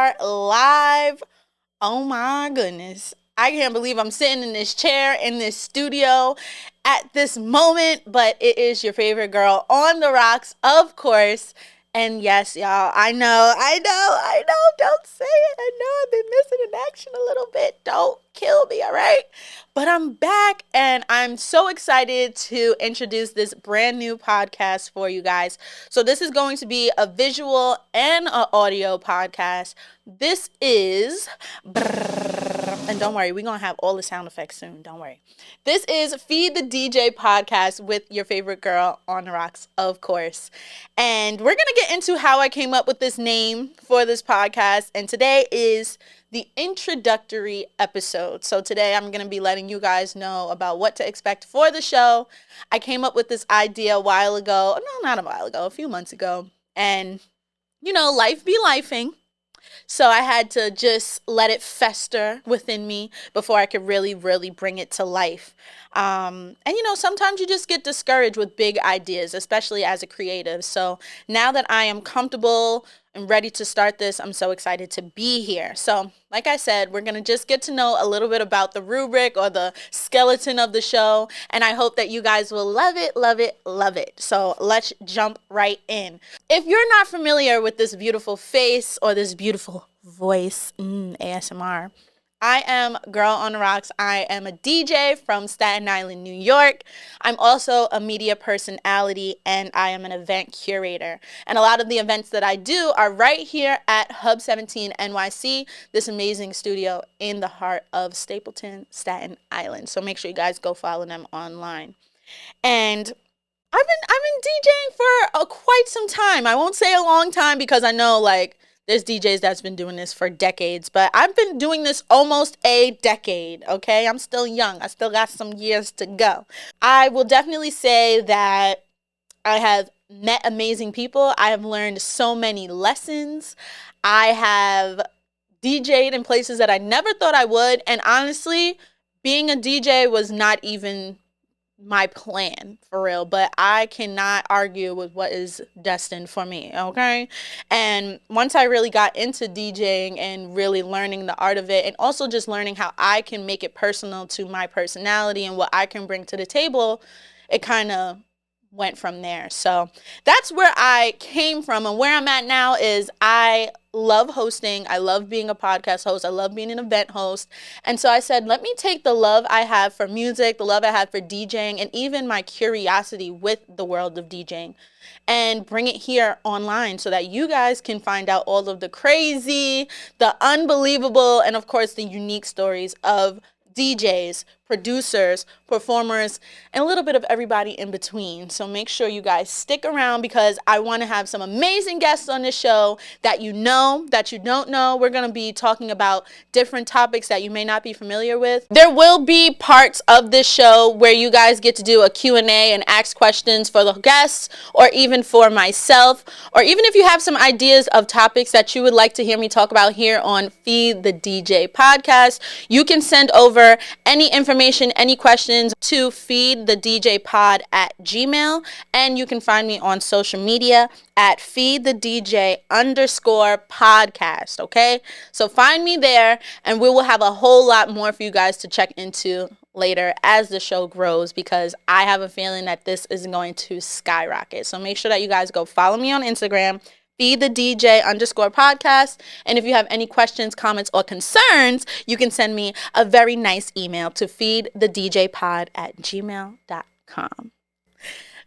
are live. Oh my goodness. I can't believe I'm sitting in this chair in this studio at this moment, but it is your favorite girl on the rocks, of course. And yes, y'all, I know, don't say it. I know I've been missing in action a little bit. Don't kill me, all right? But I'm back and I'm so excited to introduce this brand new podcast for you guys. So this is going to be a visual and an audio podcast. This is, and don't worry, we're going to have all the sound effects soon. Don't worry. This is Feed the DJ podcast with your favorite girl on the rocks, of course. And we're going to get into how I came up with this name for this podcast. And today is the introductory episode. So today I'm going to be letting you guys know about what to expect for the show. I came up with this idea a while ago. No, not a while ago, a few months ago. And, you know, life be lifing. So I had to just let it fester within me before I could really bring it to life. And, you know, sometimes you just get discouraged with big ideas, especially as a creative. So now that I am comfortable and ready to start this, I'm so excited to be here. So like I said, we're going to just get to know a little bit about the rubric or the skeleton of the show. And I hope that you guys will love it. So let's jump right in. If you're not familiar with this beautiful face or this beautiful voice, ASMR, I am Girl on the Rocks. I am a DJ from Staten Island, New York. I'm also a media personality and I am an event curator. And a lot of the events that I do are right here at Hub 17 NYC, this amazing studio in the heart of Stapleton, Staten Island. So make sure you guys go follow them online. And I've been DJing for quite some time. I won't say a long time because I know there's DJs that's been doing this for decades, but I've been doing this almost a decade, okay? I'm still young. I still got some years to go. I will definitely say that I have met amazing people. I have learned so many lessons. I have DJed in places that I never thought I would, and honestly, being a DJ was not even my plan for real, but I cannot argue with what is destined for me, okay? And once I really got into DJing and really learning the art of it, and also just learning how I can make it personal to my personality and what I can bring to the table, it kind of went from there. So that's where I came from, and where I'm at now is I love hosting. I love being a podcast host. I love being an event host. And so I said, let me take the love I have for music, the love I have for DJing, and even my curiosity with the world of DJing, and bring it here online so that you guys can find out all of the crazy, the unbelievable, and of course the unique stories of DJs, producers, performers, and a little bit of everybody in between. So make sure you guys stick around because I want to have some amazing guests on this show that you know, that you don't know. We're going to be talking about different topics that you may not be familiar with. There will be parts of this show where you guys get to do a Q&A and ask questions for the guests or even for myself, or even if you have some ideas of topics that you would like to hear me talk about here on Feed the DJ podcast, you can send over any information, any questions to feedthedjpod@gmail, and you can find me on social media at feedthedj_podcast, okay? So find me there, and we will have a whole lot more for you guys to check into later as the show grows, because I have a feeling that this is going to skyrocket. So make sure that you guys go follow me on Instagram, feedthedj_podcast. And if you have any questions, comments, or concerns, you can send me a very nice email to feedthedjpod@gmail.com.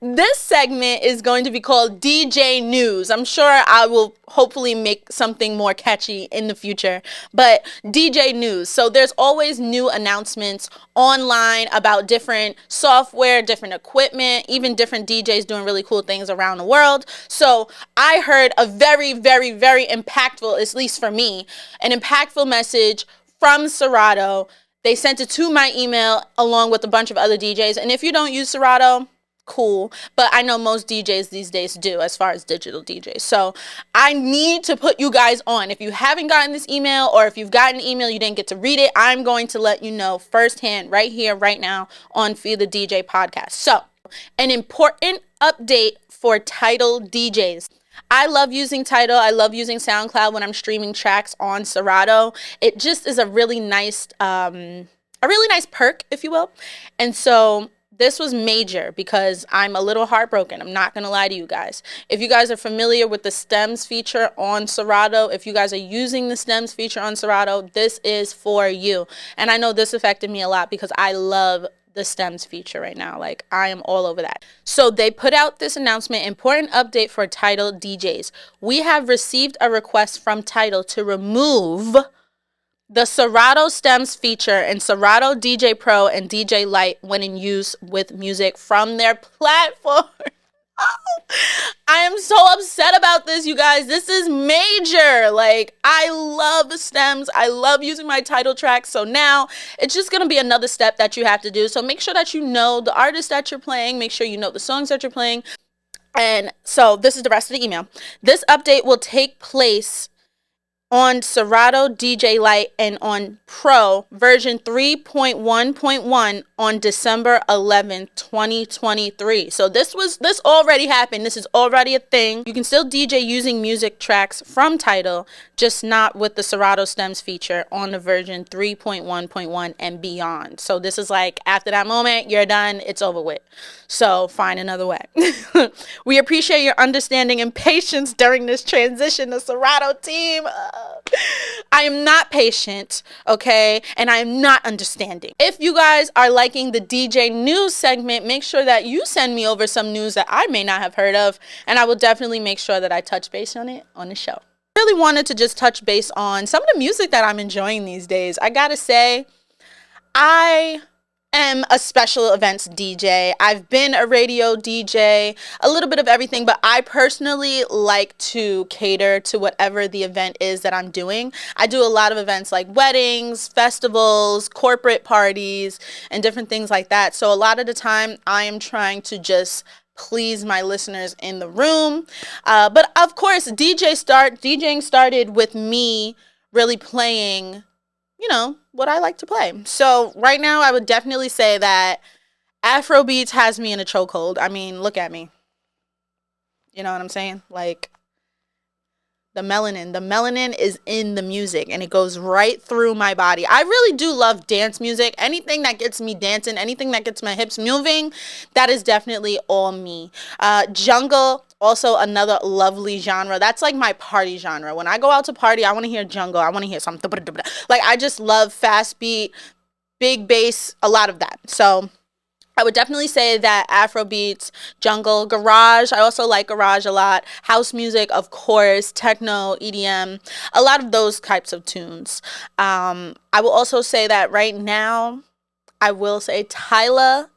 This segment is going to be called DJ News. I'm sure I will hopefully make something more catchy in the future, but DJ News. So there's always new announcements online about different software, different equipment, even different DJs doing really cool things around the world. So I heard a very impactful, at least for me, an impactful message from Serato. They sent it to my email along with a bunch of other DJs. And if you don't use Serato, cool, but I know most DJs these days do as far as digital DJs. So I need to put you guys on. If you haven't gotten this email, or if you've gotten an email, you didn't get to read it, I'm going to let you know firsthand right here, right now on Feed the DJ podcast. So an important update for title DJs. I love using Tidal. I love using SoundCloud when I'm streaming tracks on Serato. It just is a really nice perk, if you will. And so this was major because I'm a little heartbroken. I'm not going to lie to you guys. If you guys are familiar with the stems feature on Serato, if you guys are using the stems feature on Serato, this is for you. And I know this affected me a lot because I love the stems feature right now. Like, I am all over that. So they put out this announcement: important update for Tidal DJs. We have received a request from Tidal to remove the Serato stems feature and Serato DJ Pro and DJ Lite when in use with music from their platform. I am so upset about this, you guys. This is major. Like, I love stems. I love using my title tracks. So now it's just going to be another step that you have to do. So make sure that you know the artist that you're playing. Make sure you know the songs that you're playing. And so this is the rest of the email. This update will take place on Serato DJ Lite and on Pro version 3.1.1 on December 11th, 2023. So this already happened. This is already a thing. You can still DJ using music tracks from Tidal, just not with the Serato stems feature on the version 3.1.1 and beyond. So this is like, after that moment, you're done. It's over with. So find another way. We appreciate your understanding and patience during this transition to Serato team. I am not patient, okay? And I am not understanding. If you guys are liking the DJ news segment, make sure that you send me over some news that I may not have heard of, and I will definitely make sure that I touch base on it on the show. I really wanted to just touch base on some of the music that I'm enjoying these days. I gotta say, I am a special events DJ. I've been a radio DJ, a little bit of everything, but I personally like to cater to whatever the event is that I'm doing. I do a lot of events like weddings, festivals, corporate parties, and different things like that. So a lot of the time I am trying to just please my listeners in the room. But of course, DJing started with me really playing, what I like to play. So right now I would definitely say that Afrobeats has me in a chokehold. I mean, look at me. You know what I'm saying? Like, the melanin is in the music and it goes right through my body. I really do love dance music. Anything that gets me dancing, anything that gets my hips moving, that is definitely all me. Jungle, also another lovely genre. That's like my party genre. When I go out to party, I want to hear jungle. I want to hear something. Like, I just love fast beat, big bass, a lot of that. So I would definitely say that Afrobeats, jungle, garage. I also like garage a lot. House music, of course, techno, EDM, a lot of those types of tunes. I will also say that right now, I will say Tyla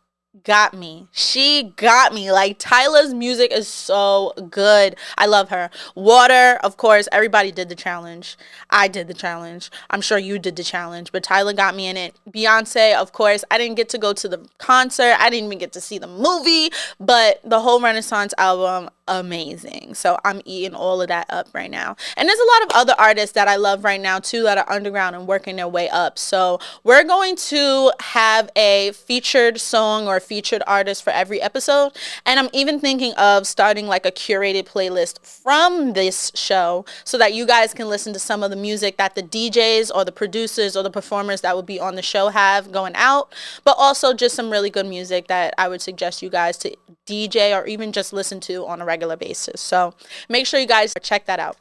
got me. She got me. Like, Tyla's music is so good. I love her. Water, of course, everybody did the challenge. I did the challenge. I'm sure you did the challenge, but Tyla got me in it. Beyonce, of course, I didn't get to go to the concert. I didn't even get to see the movie, but the whole Renaissance album, amazing. So I'm eating all of that up right now. And there's a lot of other artists that I love right now too that are underground and working their way up. So we're going to have a featured song or a featured artist for every episode. And I'm even thinking of starting like a curated playlist from this show so that you guys can listen to some of the music that the DJs or the producers or the performers that will be on the show have going out, but also just some really good music that I would suggest you guys to DJ or even just listen to on a regular basis. So make sure you guys check that out.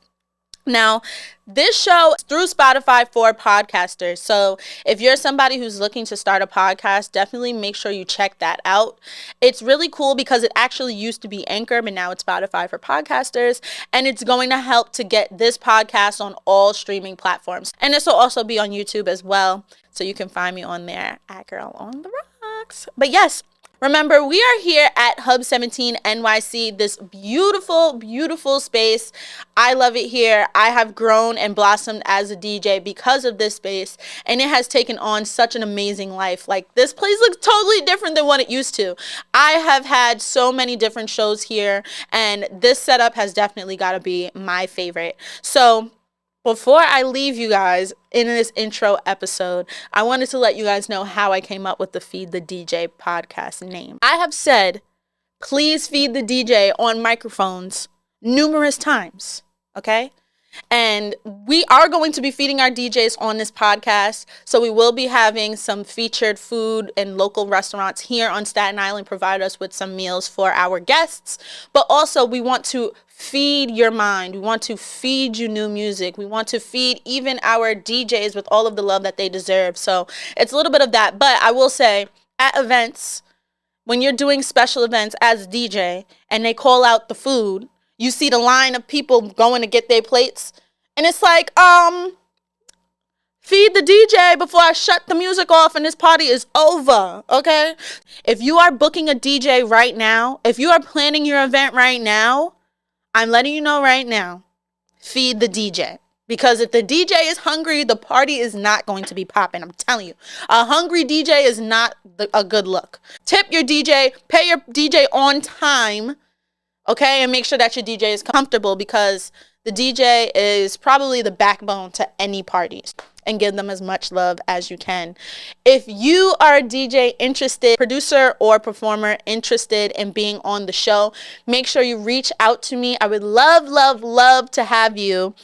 Now, this show is through Spotify for podcasters. So if you're somebody who's looking to start a podcast, definitely make sure you check that out. It's really cool because it actually used to be Anchor, but now it's Spotify for podcasters. And it's going to help to get this podcast on all streaming platforms. And this will also be on YouTube as well. So you can find me on there at Girl on the Rocks. But yes, remember, we are here at Hub 17 NYC, this beautiful, beautiful space. I love it here. I have grown and blossomed as a DJ because of this space, and it has taken on such an amazing life. Like, this place looks totally different than what it used to. I have had so many different shows here, and this setup has definitely got to be my favorite. So before I leave you guys in this intro episode, I wanted to let you guys know how I came up with the Feed the DJ podcast name. I have said, please feed the DJ on microphones numerous times, okay? And we are going to be feeding our DJs on this podcast. So we will be having some featured food and local restaurants here on Staten Island provide us with some meals for our guests. But also we want to feed your mind. We want to feed you new music. We want to feed even our DJs with all of the love that they deserve. So it's a little bit of that. But I will say at events, when you're doing special events as a DJ and they call out the food, you see the line of people going to get their plates. And it's like, feed the DJ before I shut the music off and this party is over, okay? If you are booking a DJ right now, if you are planning your event right now, I'm letting you know right now, feed the DJ. Because if the DJ is hungry, the party is not going to be popping. I'm telling you. A hungry DJ is not a good look. Tip your DJ, pay your DJ on time, okay? And make sure that your DJ is comfortable because the DJ is probably the backbone to any parties. And give them as much love as you can. If you are a DJ interested, producer or performer interested in being on the show, make sure you reach out to me. I would love to have you.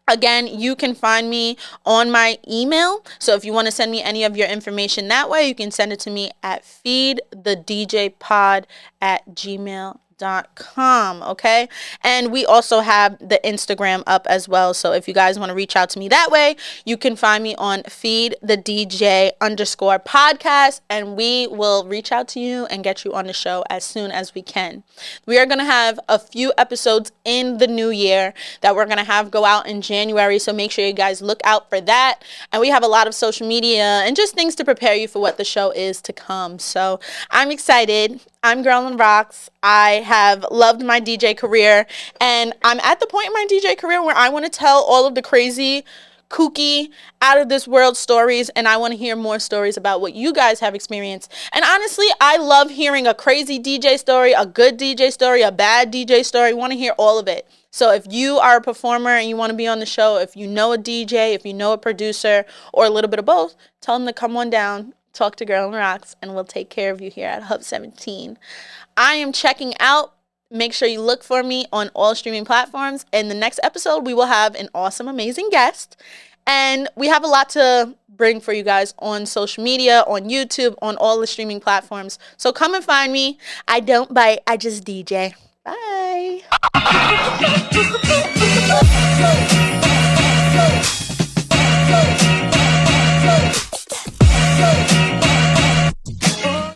Again, you can find me on my email. So if you want to send me any of your information that way, you can send it to me at feedthedjpod@gmail.com. Okay, and we also have the Instagram up as well, so if you guys want to reach out to me that way, you can find me on feedthedj_podcast, and we will reach out to you and get you on the show as soon as we can. We are going to have a few episodes in the new year that we're going to have go out in January, so make sure you guys look out for that. And we have a lot of social media and just things to prepare you for what the show is to come. So I'm excited. I'm Girl on Rocks. I have loved my DJ career, and I'm at the point in my DJ career where I want to tell all of the crazy, kooky, out of this world stories, and I want to hear more stories about what you guys have experienced. And honestly, I love hearing a crazy DJ story, a good DJ story, a bad DJ story. I want to hear all of it. So if you are a performer and you want to be on the show, if you know a DJ, if you know a producer, or a little bit of both, tell them to come on down. Talk to Girl on Rocks, and we'll take care of you here at Hub 17. I am checking out. Make sure you look for me on all streaming platforms. In the next episode, we will have an awesome, amazing guest. And we have a lot to bring for you guys on social media, on YouTube, on all the streaming platforms. So come and find me. I don't bite, I just DJ. Bye. Go.